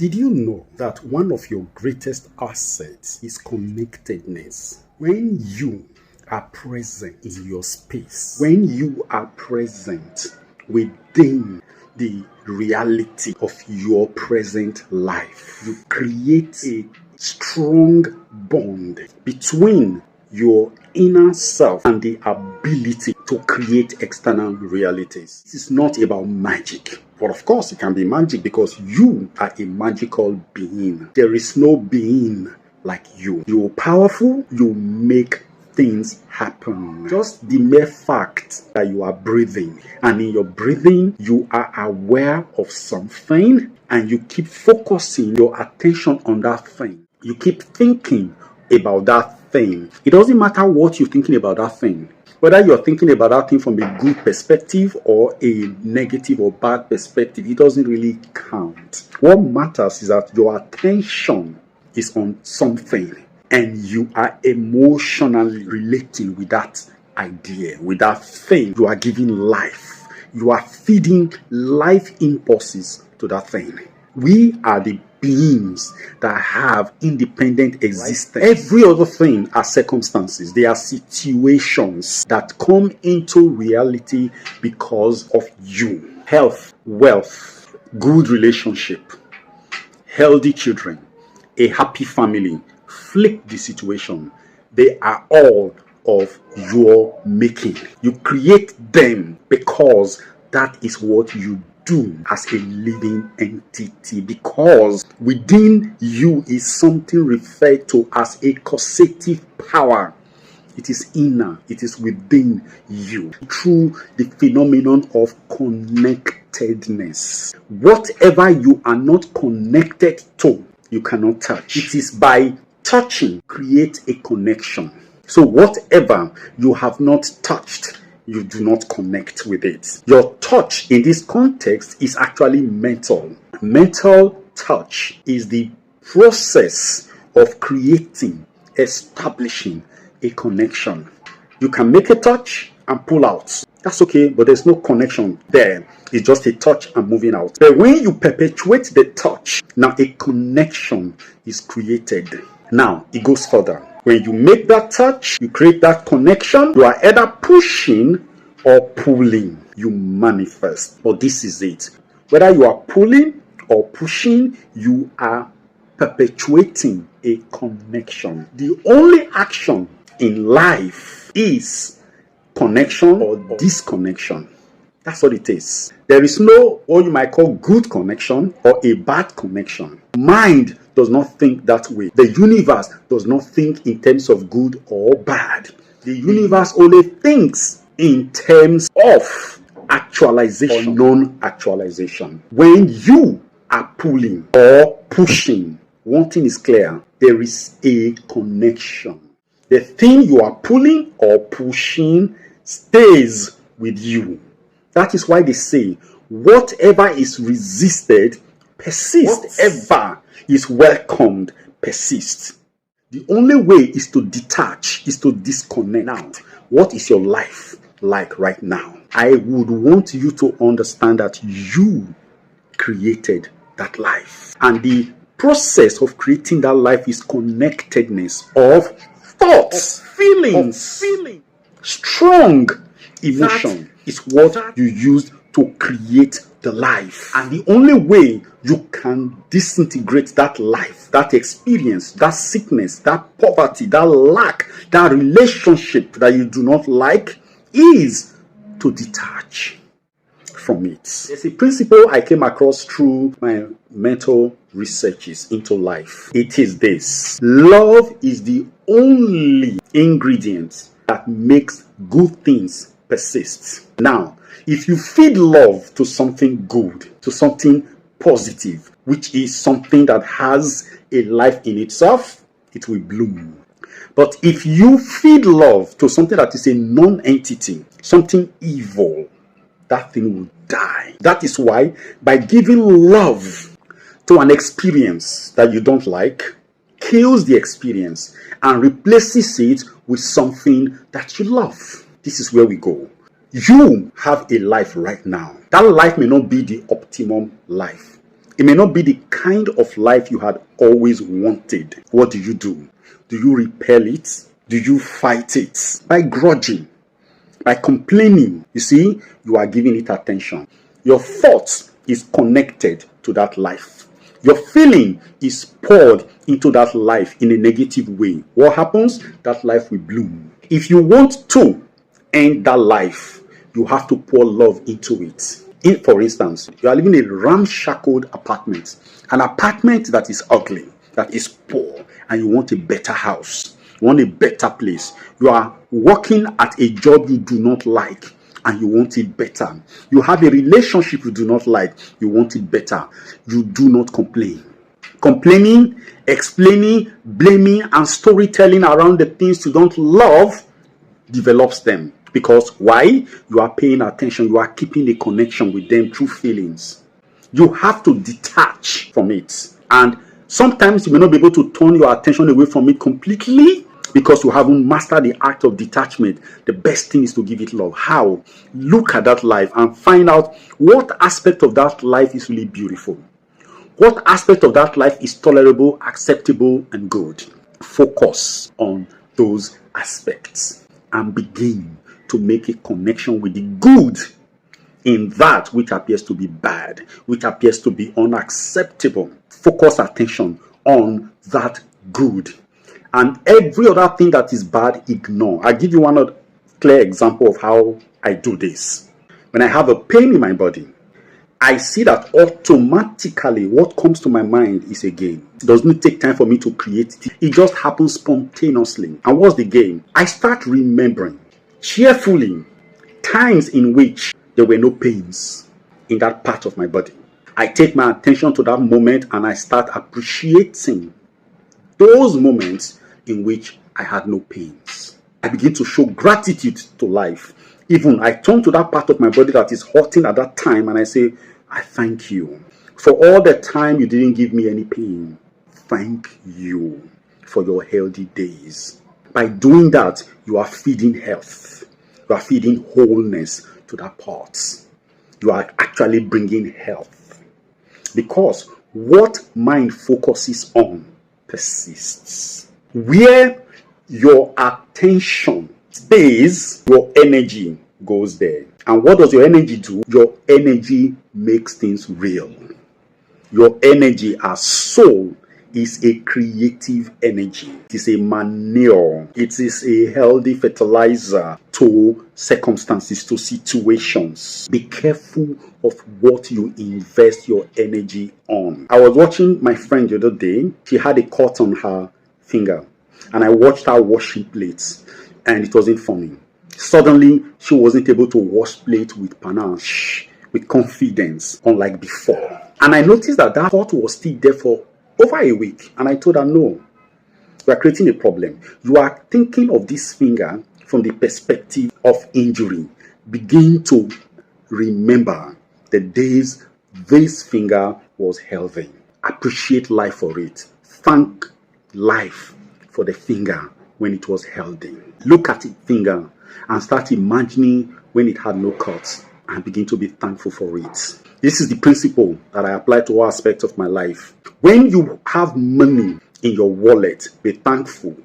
Did you know that one of your greatest assets is connectedness? When you are present in your space, when you are present within the reality of your present life, you create a strong bond between your inner self and the ability to create external realities. This is not about magic. But of course, it can be magic because you are a magical being. There is no being like you. You're powerful. You make things happen. Just the mere fact that you are breathing, and in your breathing, you are aware of something, and you keep focusing your attention on that thing. You keep thinking about that thing. It doesn't matter what you're thinking about that thing. Whether you're thinking about that thing from a good perspective or a negative or bad perspective, it doesn't really count. What matters is that your attention is on something and you are emotionally relating with that idea, with that thing. You are giving life. You are feeding life impulses to that thing. We are the beings that have independent existence. Every other thing are circumstances. They are situations that come into reality because of you. Health, wealth, good relationship, healthy children, a happy family. Flip the situation. They are all of your making. You create them because that is what you do as a living entity, because within you is something referred to as a causative power. It is inner, it is within you through the phenomenon of connectedness. Whatever you are not connected to, you cannot touch. It is by touching create a connection. So whatever you have not touched, you do not connect with it. Your touch in this context is actually mental. Mental touch is the process of creating, establishing a connection. You can make a touch and pull out. That's okay, but there's no connection there. It's just a touch and moving out. But when you perpetuate the touch, now a connection is created. Now it goes further. When you make that touch, you create that connection. You are either pushing or pulling. You manifest. But this is it. Whether you are pulling or pushing, you are perpetuating a connection. The only action in life is connection or disconnection. That's what it is. There is no what you might call good connection or a bad connection. Mind does not think that way. The universe does not think in terms of good or bad. The universe only thinks in terms of actualization or non-actualization. When you are pulling or pushing, one thing is clear. There is a connection. The thing you are pulling or pushing stays with you. That is why they say, whatever is resisted persists. Whatever is welcomed persists. The only way is to detach, is to disconnect. Now, what is your life like right now? I would want you to understand that you created that life. And the process of creating that life is connectedness of thoughts, feelings. Strong emotion is what you use to create the life. And the only way you can disintegrate that life, that experience, that sickness, that poverty, that lack, that relationship that you do not like is to detach from it. There's a principle I came across through my mental researches into life. It is this: love is the only ingredient that makes good things persist. Now, if you feed love to something good, to something positive, which is something that has a life in itself, it will bloom. But if you feed love to something that is a non-entity, something evil, that thing will die. That is why by giving love to an experience that you don't like, kills the experience and replaces it with something that you love. This is where we go. You have a life right now. That life may not be the optimum life. It may not be the kind of life you had always wanted. What do? Do you repel it? Do you fight it? By grudging, by complaining. You see, you are giving it attention. Your thought is connected to that life. Your feeling is poured into that life in a negative way. What happens? That life will bloom. If you want to end that life, you have to pour love into it. For instance, you are living in a ramshackle apartment, an apartment that is ugly, that is poor, and you want a better house, you want a better place. You are working at a job you do not like, and you want it better. You have a relationship you do not like, you want it better. You do not complain. Complaining, explaining, blaming, and storytelling around the things you don't love develops them. Because why? You are paying attention. You are keeping a connection with them through feelings. You have to detach from it. And sometimes you may not be able to turn your attention away from it completely because you haven't mastered the art of detachment. The best thing is to give it love. How? Look at that life and find out what aspect of that life is really beautiful. What aspect of that life is tolerable, acceptable, and good. Focus on those aspects and begin to make a connection with the good in that which appears to be bad, which appears to be unacceptable. Focus attention on that good. And every other thing that is bad, ignore. I'll give you one clear example of how I do this. When I have a pain in my body, I see that automatically what comes to my mind is a game. It doesn't take time for me to create it. It just happens spontaneously. And what's the game? I start remembering cheerfully times in which there were no pains in that part of my body. I take my attention to that moment and I start appreciating those moments in which I had no pains. I begin to show gratitude to life. Even I turn to that part of my body that is hurting at that time and I say, I thank you for all the time you didn't give me any pain. Thank you for your healthy days. By doing that, you are feeding health. You are feeding wholeness to that part. You are actually bringing health. Because what mind focuses on persists. Where your attention stays, your energy goes there. And what does your energy do? Your energy makes things real. Your energy as soul is a creative energy. It is a manure. It is a healthy fertilizer to circumstances, to situations. Be careful of what you invest your energy on. I was watching my friend the other day. She had a cut on her finger. And I watched her washing plates. And it wasn't funny. Suddenly, she wasn't able to wash plates with panache, with confidence, unlike before. And I noticed that cut was still there for over a week. And I told her, no, you are creating a problem. You are thinking of this finger from the perspective of injury. Begin to remember the days this finger was healthy. Appreciate life for it. Thank life for the finger when it was healthy. Look at the finger and start imagining when it had no cuts and begin to be thankful for it. This is the principle that I apply to all aspects of my life. When you have money in your wallet, be thankful,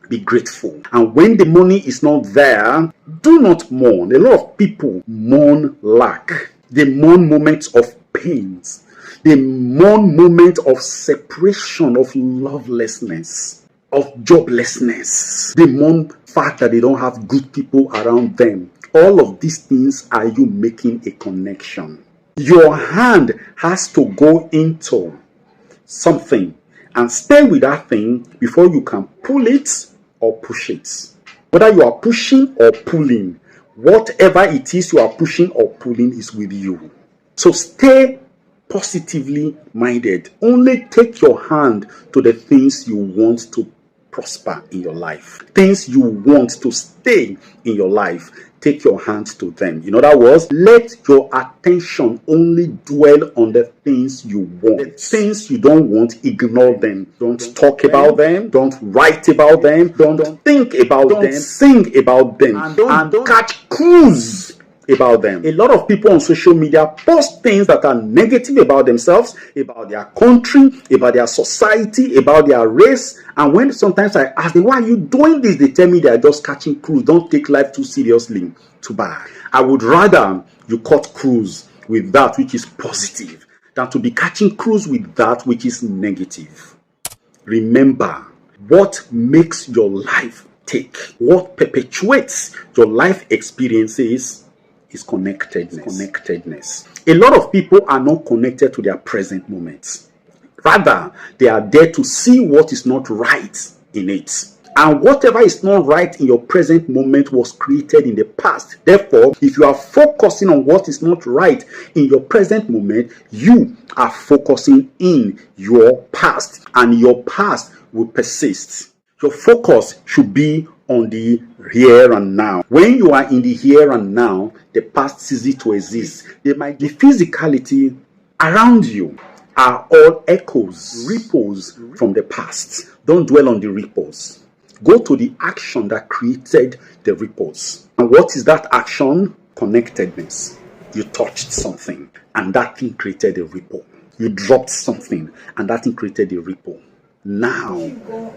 be grateful. And when the money is not there, do not mourn. A lot of people mourn lack. They mourn moments of pains. They mourn moments of separation, of lovelessness, of joblessness. They mourn the fact that they don't have good people around them. All of these things are you making a connection. Your hand has to go into something and stay with that thing before you can pull it or push it. Whether you are pushing or pulling, whatever it is you are pushing or pulling is with you. So stay positively minded. Only take your hand to the things you want to prosper in your life. Things you want to stay in your life. Take your hand to them. In other words, let your attention only dwell on the things you want. The things you don't want, ignore them. Don't talk about them. Don't write about them. Don't think about them. Sing about them. And don't catch cruise about them. A lot of people on social media post things that are negative about themselves, about their country, about their society, about their race. And when sometimes I ask them, why are you doing this? They tell me they are just catching cruise. Don't take life too seriously, too bad. I would rather you cut cruise with that which is positive than to be catching cruise with that which is negative. Remember, what makes your life tick, what perpetuates your life experiences is connectedness. A lot of people are not connected to their present moments. Rather, they are there to see what is not right in it. And whatever is not right in your present moment was created in the past. Therefore, if you are focusing on what is not right in your present moment, you are focusing in your past, and your past will persist. Your focus should be on the here and now. When you are in the here and now, the past ceases to exist. The physicality around you are all echoes, ripples from the past. Don't dwell on the ripples. Go to the action that created the ripples. And what is that action? Connectedness. You touched something, and that thing created a ripple. You dropped something, and that thing created a ripple. Now,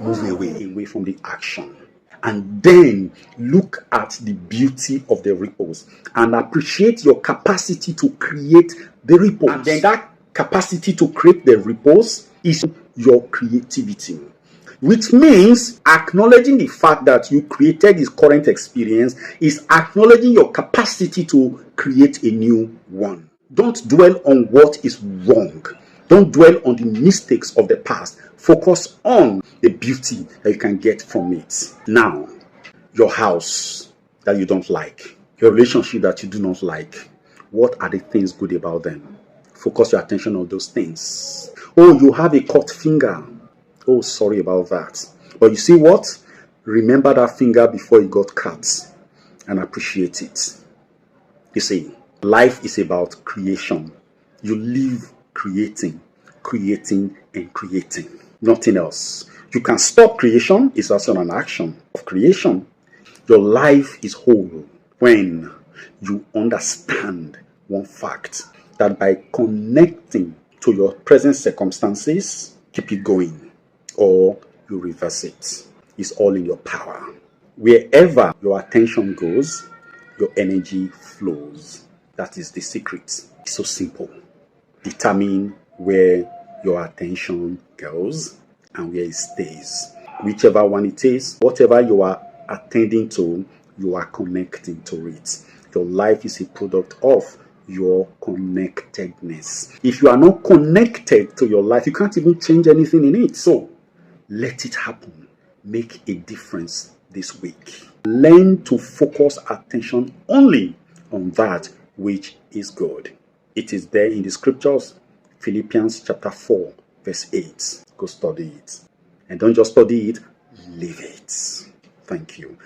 move away from the action. And then look at the beauty of the ripples and appreciate your capacity to create the ripples. And then that capacity to create the ripples is your creativity. Which means acknowledging the fact that you created this current experience is acknowledging your capacity to create a new one. Don't dwell on what is wrong. Don't dwell on the mistakes of the past. Focus on the beauty that you can get from it. Now, your house that you don't like, your relationship that you do not like, what are the things good about them? Focus your attention on those things. Oh, you have a cut finger. Oh, sorry about that. But you see what? Remember that finger before it got cut and appreciate it. You see, life is about creation. You live creating and creating. Nothing else. You can stop creation. It's also an action of creation. Your life is whole when you understand one fact, that by connecting to your present circumstances, keep it going, or you reverse it. It's all in your power. Wherever your attention goes, your energy flows. That is the secret. It's so simple. Determine where your attention goes and where it stays. Whichever one it is, whatever you are attending to, you are connecting to it. Your life is a product of your connectedness. If you are not connected to your life, you can't even change anything in it. So, let it happen. Make a difference this week. Learn to focus attention only on that which is good. It is there in the scriptures. Philippians chapter 4, verse 8. Go study it. And don't just study it, live it. Thank you.